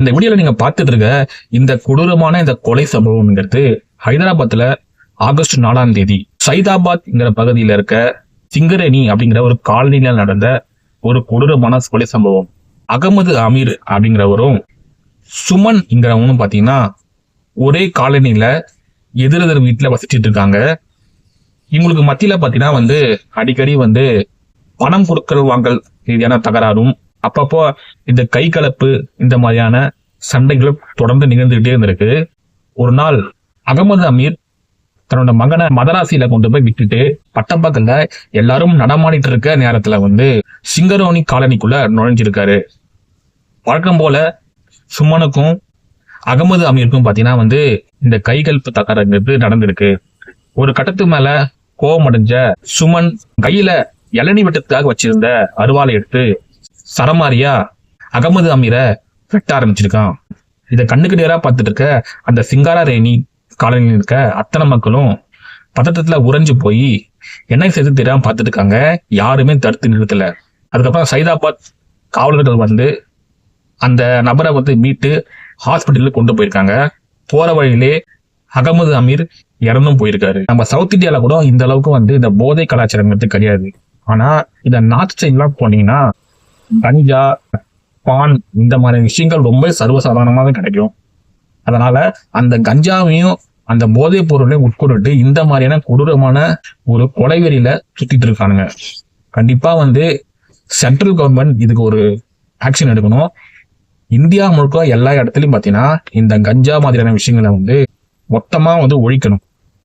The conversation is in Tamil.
இந்த வீடியோல நீங்க பார்த்துட்டு இருக்க இந்த கொடூரமான இந்த கொலை சம்பவம்ங்கிறது ஹைதராபாத்ல ஆகஸ்ட் 4ஆம் தேதி சைதாபாத்ங்கிற பகுதியில இருக்க சிங்கரேணி அப்படிங்கிற ஒரு காலனியில நடந்த ஒரு கொடூரமான கொலை சம்பவம். அகமது அமீர் அப்படிங்கிறவரும் சுமன்ங்கிறவனும் பாத்தீங்கன்னா ஒரே காலனியில எதிரெதிர் வீட்டுல வசிச்சுட்டு இருக்காங்க. இவங்களுக்கு மத்தியில பாத்தீங்கன்னா அடிக்கடி பணம் கொடுக்கற வாங்கல் ரீதியான தகராறும், அப்பப்போ இந்த கை கலப்பு, இந்த மாதிரியான சண்டைகளும் தொடர்ந்து நிகழ்ந்துகிட்டே இருந்திருக்கு. ஒரு நாள் அகமது அமீர் தன்னோட மகனை மதராசியில கொண்டு போய் விட்டுட்டு பட்டப்பகல்ல எல்லாரும் நடமாடிட்டு இருக்க நேரத்துல சிங்கரோனி காலனிக்குள்ள நுழைஞ்சிருக்காரு. வழக்கம் போல சுமனுக்கும் அகமது அமீருக்கும் பாத்தீங்கன்னா இந்த கைகல்ப்பு தகராறுங்கிறது நடந்திருக்கு. ஒரு கட்டத்துக்கு மேல கோபம் அடைஞ்ச சுமன் கையில இளநீ வெட்டத்துக்காக வச்சிருந்த அருவாளை எடுத்து சரமாரியா அகமது அமீரை வெட்ட ஆரம்பிச்சிருக்கான். இதை கண்ணுக்கு நேரா பார்த்துட்டு இருக்க அந்த சிங்காரேணி காலனியில் இருக்க அத்தனை மக்களும் பதட்டத்துல உறைஞ்சு போய் என்ன செய்து தெரியாம பார்த்துட்டு இருக்காங்க. யாருமே தடுத்து நிறுத்தல. அதுக்கப்புறம் சைதாபாத் காவலர்கள் அந்த நபரை மீட்டு ஹாஸ்பிட்டலுக்கு கொண்டு போயிருக்காங்க. போற வழியிலே அகமது அமீர் இறந்தும் போயிருக்காரு. நம்ம சவுத் இந்தியால கூட இந்த அளவுக்கு இந்த போதை கலாச்சாரம் கிடையாது. ஆனா இந்த நார்த் சைட்லாம் போனீங்கன்னா கஞ்சா, பான், இந்த மாதிரி விஷயங்கள் ரொம்ப சர்வசாதாரணமாக கிடைக்கும். அதனால அந்த கஞ்சாவையும் அந்த போதைப் பொருளையும் உட்கொண்டுட்டு இந்த மாதிரியான கொடூரமான ஒரு கொலைவெறியில சுத்திட்டு இருக்கானுங்க. கண்டிப்பா சென்ட்ரல் கவர்மெண்ட் இதுக்கு ஒரு ஆக்ஷன் எடுக்கணும். இந்தியா முழுக்க எல்லா இடத்துலயும் பாத்தீங்கன்னா இந்த கஞ்சா மாதிரியான விஷயங்களை மொத்தமா ஒழிக்கணும்.